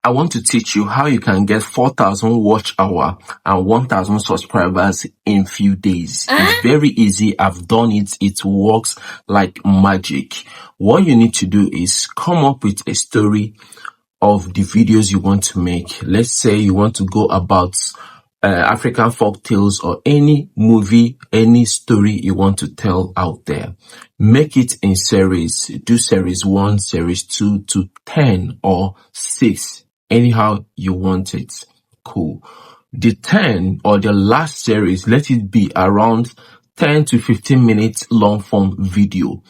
I want to teach you how you can get 4,000 watch hour and 1,000 subscribers in few days. It's very easy. I've done it. It works like magic. What you need to do is come up with a story of the videos you want to make. Let's say you want to go about African folk tales or any movie, any story you want to tell out there. Make it in series. Do series 1, series 2 to 10 or 6. Anyhow you want it. Cool. The 10 or the last series, let it be around 10 to 15 minutes long form video.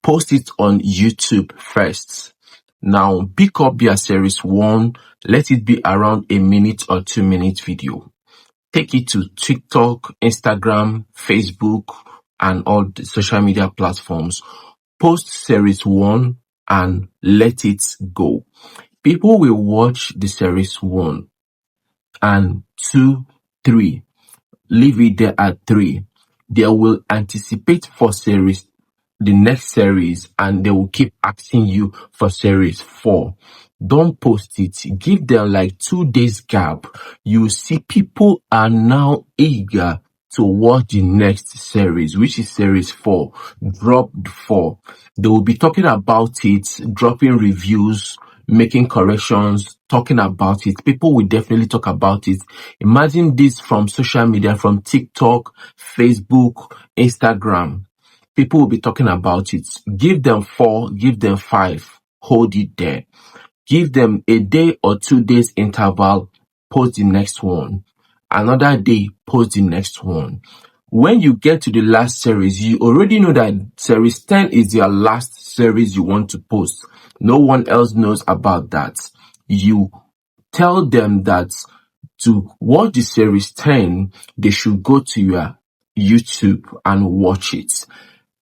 Post it on YouTube first. Now pick up your series 1. Let it be around a minute or 2 minute video. Take it to TikTok, Instagram, Facebook, and all the social media platforms. Post series 1 and let it go. People will watch the series 1 and 2, 3. Leave it there at 3. They will anticipate for the next series, and they will keep asking you for series 4. Don't post it. Give them like 2 days gap. You see people are now eager to watch the next series, which is series 4. Drop 4. They will be talking about it, dropping reviews, making corrections, talking about it. People will definitely talk about it. Imagine this from social media, from TikTok, Facebook, Instagram. People will be talking about it. Give them 4, give them 5. Hold it there. Give them a day or 2 days interval. Post the next one. Another day, post the next one. When you get to the last series, you already know that series 10 is your last series you want to post. No one else knows about that. You tell them that to watch the series 10, they should go to your YouTube and watch it.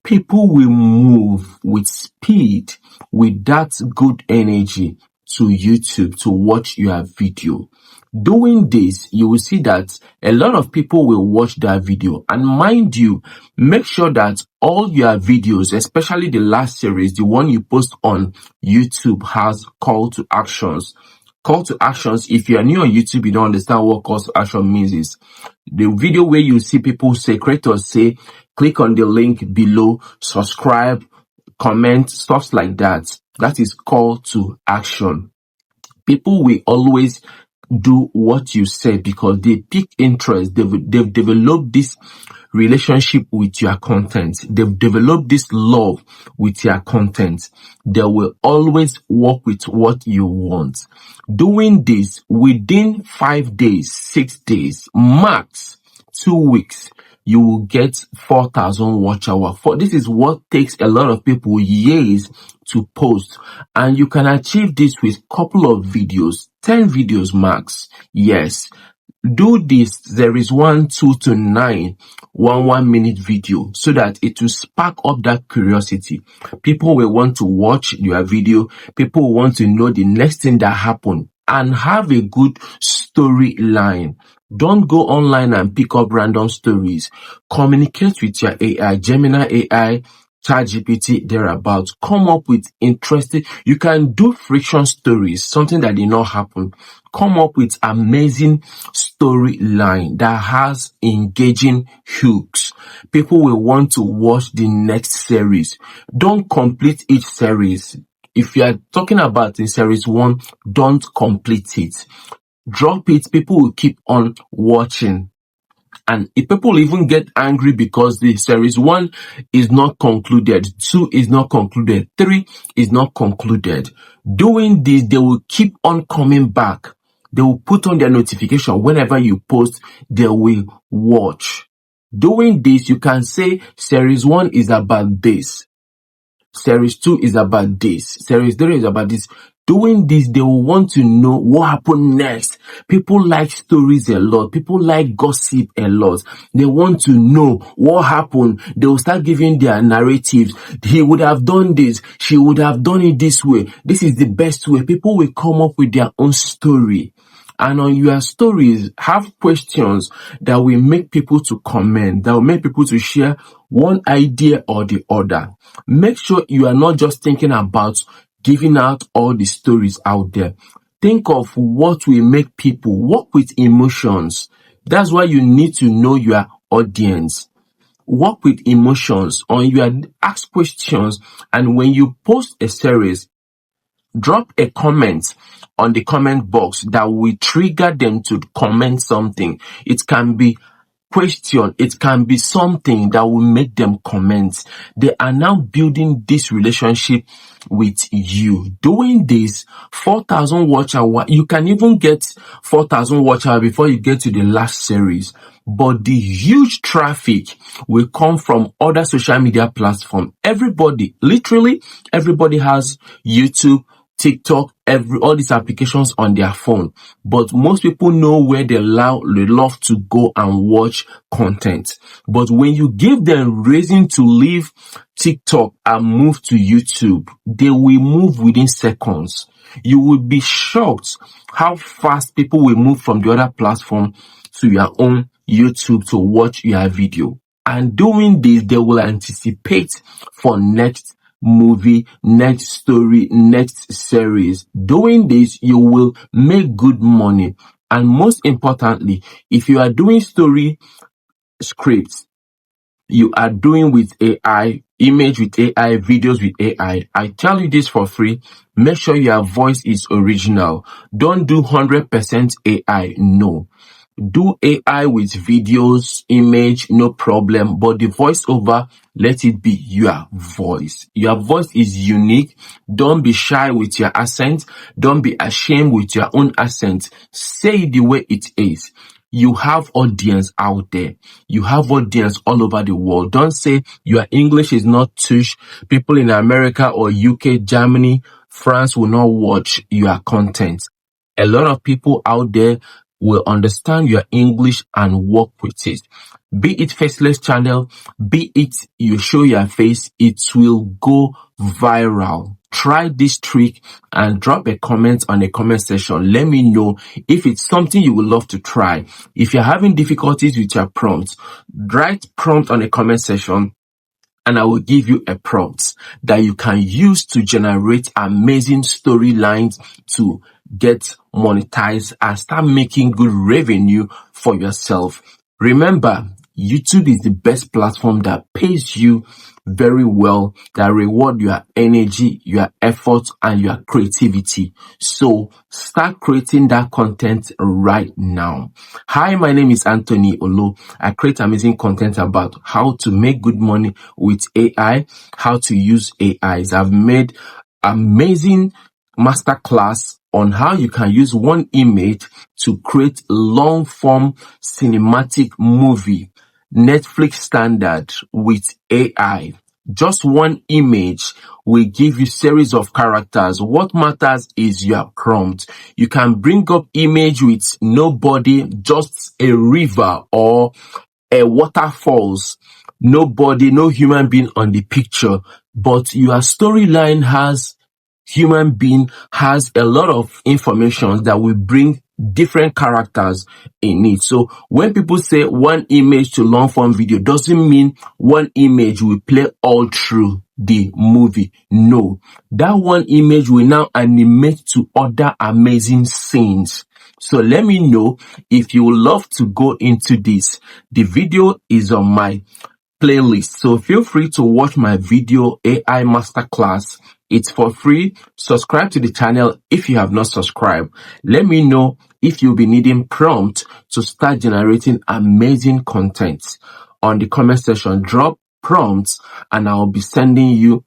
People will move with speed, with that good energy to YouTube to watch your video. Doing this, you will see that a lot of people will watch that video. And mind you, make sure that all your videos, especially the last series, the one you post on YouTube, has call to actions. Call to actions, if you are new on YouTube, you don't understand what call to action means, is the video where you see people say, creators say, click on the link below, subscribe, comment, stuff like that. That is call to action. People will always do what you say because they pick interest. They've developed this relationship with your content. They've developed this love with your content. They will always work with what you want. Doing this within 5 days, 6 days, max 2 weeks, you will get 4,000 watch hour. This is what takes a lot of people years to post, and you can achieve this with couple of videos, 10 videos max. Yes, do this. There is 1, 2 to 9, 1 minute video, so that it will spark up that curiosity. People will want to watch your video. People will want to know the next thing that happened and have a good storyline. Don't go online and pick up random stories. Communicate with your AI, Gemini AI, ChatGPT, thereabouts. Come up with interesting. You can do friction stories, something that did not happen. Come up with amazing storyline that has engaging hooks. People will want to watch the next series. Don't complete each series. If you are talking about in series 1, don't complete it. Drop it. People will keep on watching. And if people even get angry because the series 1 is not concluded, 2 is not concluded, 3 is not concluded. Doing this, they will keep on coming back. They will put on their notification whenever you post, they will watch. Doing this, you can say series 1 is about this. Series 2 is about this. Series 3 is about this. Doing this, they will want to know what happened next. People like stories a lot. People like gossip a lot. They want to know what happened. They will start giving their narratives. He would have done this. She would have done it this way. This is the best way. People will come up with their own story. And on your stories, have questions that will make people to comment, that will make people to share one idea or the other. Make sure you are not just thinking about giving out all the stories out there. Think of what will make people work with emotions. That's why you need to know your audience. Work with emotions, or you ask questions, and when you post a series, drop a comment on the comment box that will trigger them to comment something. It can be question, it can be something that will make them comment. They are now building this relationship with you. Doing this, 4,000 watch hour, you can even get 4,000 watch hour before you get to the last series. But the huge traffic will come from other social media platforms. Everybody, literally everybody has YouTube, TikTok, all these applications on their phone. But most people know where they love to go and watch content. But when you give them reason to leave TikTok and move to YouTube, they will move within seconds. You will be shocked how fast people will move from the other platform to your own YouTube to watch your video. And doing this, they will anticipate for next movie, next story, next series. Doing this, you will make good money. And most importantly, if you are doing story scripts, you are doing with AI, image with AI, videos with AI, I tell you this for free. Make sure your voice is original. Don't do 100% AI. No. Do AI with videos, image, no problem. But the voiceover, let it be your voice. Your voice is unique. Don't be shy with your accent. Don't be ashamed with your own accent. Say it the way it is. You have audience out there. You have audience all over the world. Don't say your English is not touch. People in America or UK, Germany, France will not watch your content. A lot of people out there will understand your English and work with it. Be it faceless channel, be it you show your face, it will go viral. Try this trick and drop a comment on the comment section. Let me know if it's something you would love to try. If you're having difficulties with your prompts, write prompt on the comment section, and I will give you a prompt that you can use to generate amazing storylines to get monetized and start making good revenue for yourself. Remember, YouTube is the best platform that pays you very well, that reward your energy, your effort, and your creativity. So start creating that content right now. Hi, my name is Anthony Olo. I create amazing content about how to make good money with AI, how to use AIs. I've made amazing masterclass on how you can use one image to create long form cinematic movie, Netflix standard with AI. Just one image will give you series of characters. What matters is your prompt. You can bring up image with nobody, just a river or a waterfalls. Nobody, no human being on the picture, but your storyline has human being, has a lot of information that will bring different characters in it. So when people say one image to long form video, doesn't mean one image will play all through the movie. No, that one image will now animate to other amazing scenes. So let me know if you would love to go into this. The video is on my playlist, so feel free to watch my video AI masterclass. It's for free. Subscribe to the channel if you have not subscribed. Let me know if you'll be needing prompt to start generating amazing content. On the comment section, drop prompts and I'll be sending you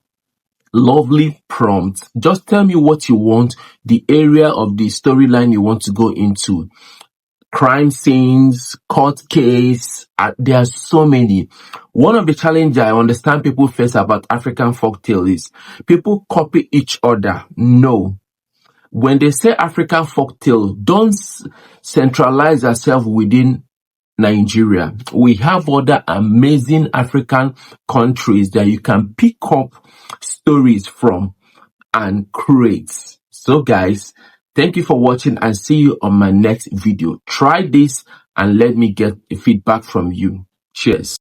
lovely prompts. Just tell me what you want, the area of the storyline you want to go into. Crime scenes, court case, there are so many. One of the challenges I understand people face about African folktale is people copy each other. No. When they say African folktale, don't centralize yourself within Nigeria. We have other amazing African countries that you can pick up stories from and create. So guys, thank you for watching and see you on my next video. Try this and let me get a feedback from you. Cheers.